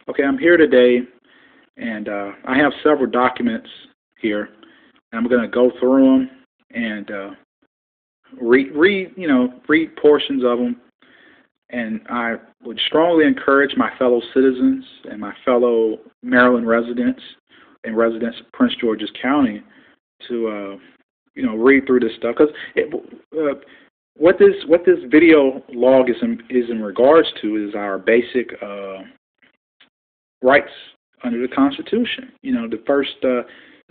Okay, I'm here today, and I have several documents here. I'm going to go through them and read portions of them. And I would strongly encourage my fellow citizens and my fellow Maryland residents and residents of Prince George's County to read through this stuff, because what this video log is in regards to is our basic rights under the Constitution. The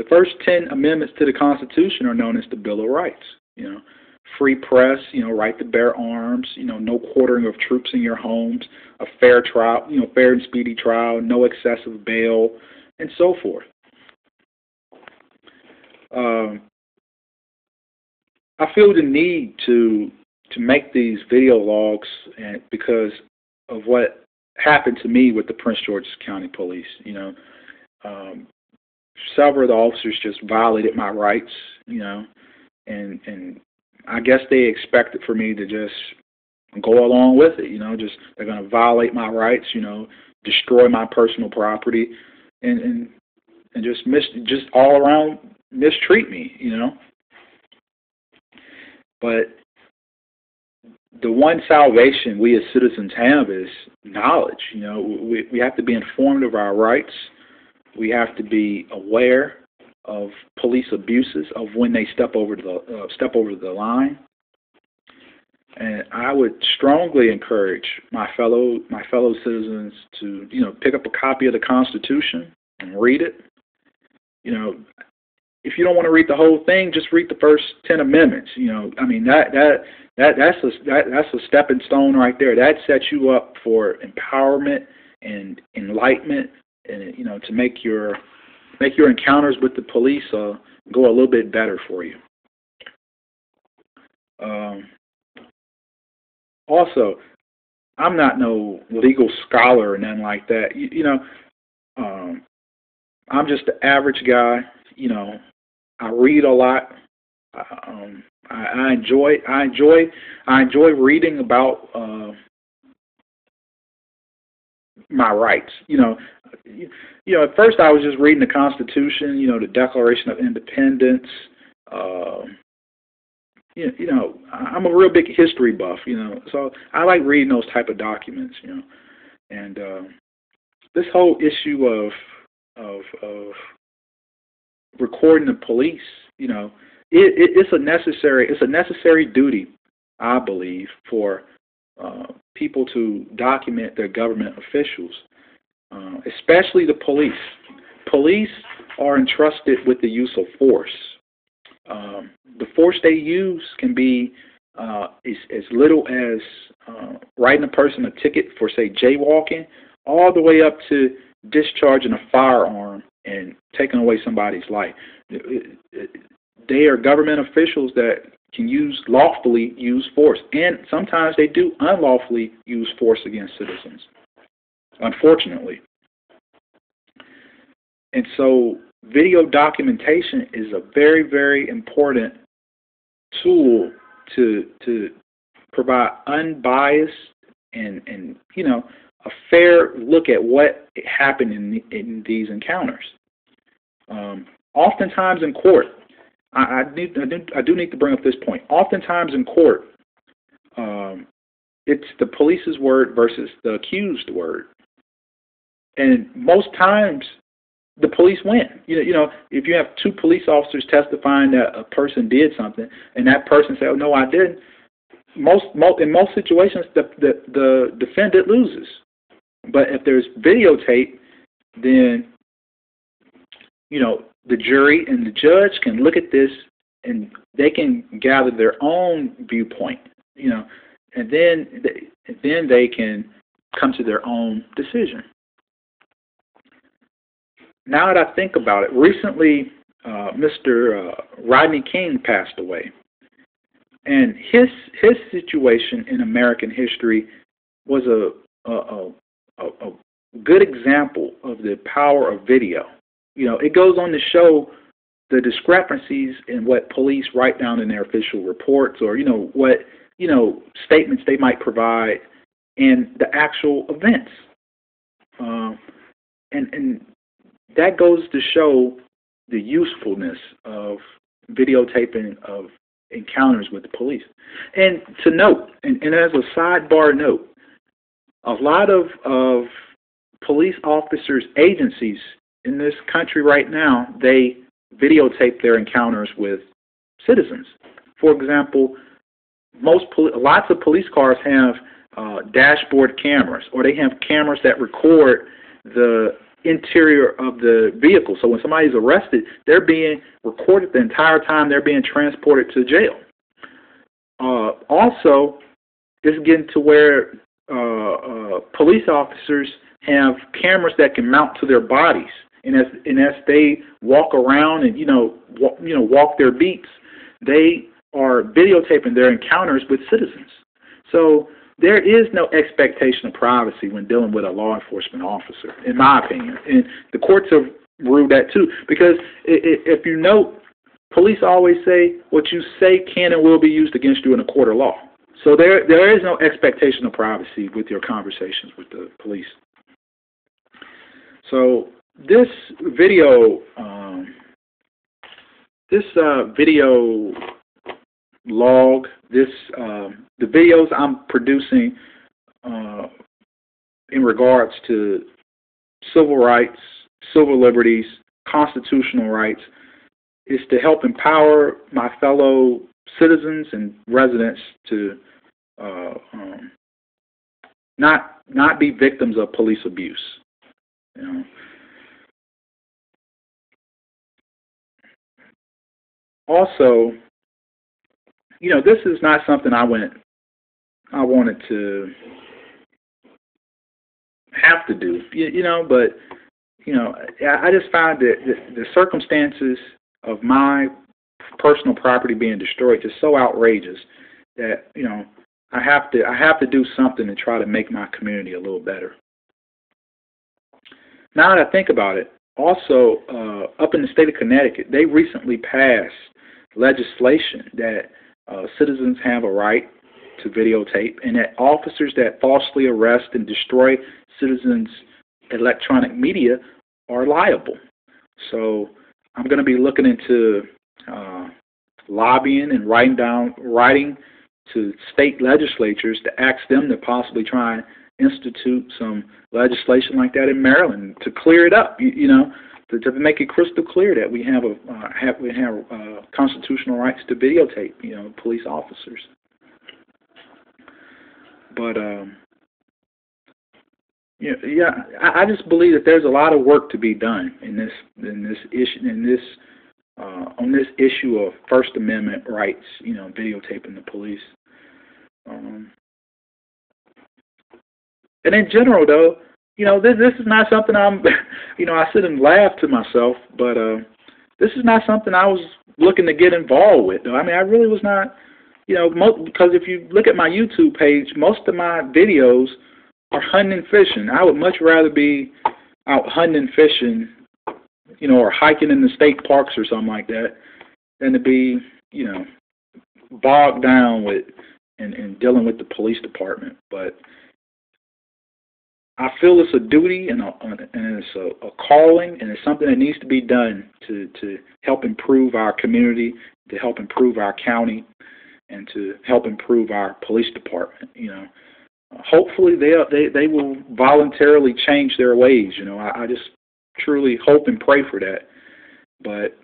first 10 amendments to the Constitution are known as the Bill of Rights. Free press, right to bear arms, no quartering of troops in your homes, a fair trial, fair and speedy trial, no excessive bail, and so forth. I feel the need to make these video logs because of what happened to me with the Prince George's County Police. Several of the officers just violated my rights, and I guess they expected for me to just go along with it. Just they're going to violate my rights, destroy my personal property, and just all around mistreat me, But the one salvation we as citizens have is knowledge. We have to be informed of our rights. We have to be aware of police abuses, of when they step over the line. And I would strongly encourage my fellow citizens to pick up a copy of the Constitution and read it. If you don't want to read the whole thing, just read the first 10 amendments. That's a stepping stone right there. That sets you up for empowerment and enlightenment, and to make your encounters with the police go a little bit better for you. Also, I'm not no legal scholar or nothing like that. I'm just an average guy. I read a lot. I enjoy reading about my rights. At first I was just reading the Constitution, the Declaration of Independence. I'm a real big history buff, so I like reading those type of documents, And this whole issue of recording the police, it's a necessary duty, I believe, for people to document their government officials, especially the police. Police are entrusted with the use of force. The force they use can be as little as writing a person a ticket for, say, jaywalking, all the way up to discharging a firearm and taking away somebody's life. They are government officials that can lawfully use force, and sometimes they do unlawfully use force against citizens, unfortunately. And so video documentation is a very, very important tool to provide unbiased and a fair look at what happened in these encounters. Oftentimes in court, I do need to bring up this point. Oftentimes in court, it's the police's word versus the accused word, and most times the police win. If you have two police officers testifying that a person did something, and that person says, "Oh no, I didn't," in most situations, the defendant loses. But if there's videotape, then the jury and the judge can look at this and they can gather their own viewpoint, and then they can come to their own decision. Now that I think about it, recently Mr. Rodney King passed away, and his situation in American history was a good example of the power of video. It goes on to show the discrepancies in what police write down in their official reports, or what statements they might provide in the actual events. and that goes to show the usefulness of videotaping of encounters with the police. And to note, and as a sidebar note, a lot of police officers' agencies in this country right now, they videotape their encounters with citizens. For example, lots of police cars have dashboard cameras, or they have cameras that record the interior of the vehicle. So when somebody's arrested, they're being recorded the entire time they're being transported to jail. Also, it's getting to where police officers have cameras that can mount to their bodies, and as they walk around and walk their beats, they are videotaping their encounters with citizens. So there is no expectation of privacy when dealing with a law enforcement officer, in my opinion. And the courts have ruled that too, because if you note, police always say what you say can and will be used against you in a court of law. So there is no expectation of privacy with your conversations with the police. So this video, video log, the videos I'm producing in regards to civil rights, civil liberties, constitutional rights, is to help empower my fellow citizens and residents to not be victims of police abuse. Also, this is not something I wanted to have to do, but I just find that the circumstances of my personal property being destroyed just so outrageous that I have to do something to try to make my community a little better. Now that I think about it, also up in the state of Connecticut, they recently passed legislation that citizens have a right to videotape, and that officers that falsely arrest and destroy citizens' electronic media are liable. So I'm going to be looking into lobbying and writing to state legislatures to ask them to possibly try and institute some legislation like that in Maryland to clear it up, to make it crystal clear that we have constitutional rights to videotape, police officers. But I just believe that there's a lot of work to be done on this issue of First Amendment rights, videotaping the police. And in general, though, this is not something I'm, I sit and laugh to myself, but this is not something I was looking to get involved with, though. I mean, I really was not, because if you look at my YouTube page, most of my videos are hunting and fishing. I would much rather be out hunting and fishing, or hiking in the state parks or something like that, than to be, bogged down with and dealing with the police department. But I feel it's a duty and it's a calling, and it's something that needs to be done to help improve our community, to help improve our county, and to help improve our police department. Hopefully they will voluntarily change their ways. I just truly hope and pray for that. But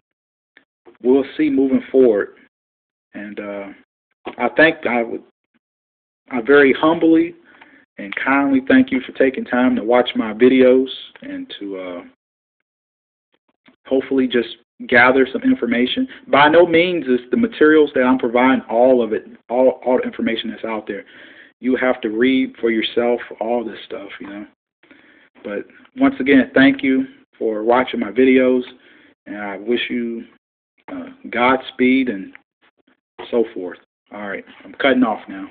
we'll see moving forward. And I very humbly and kindly thank you for taking time to watch my videos and to hopefully just gather some information. By no means is the materials that I'm providing all of it, all the information that's out there. You have to read for yourself all this stuff, But once again, thank you for watching my videos, and I wish you Godspeed and so forth. All right, I'm cutting off now.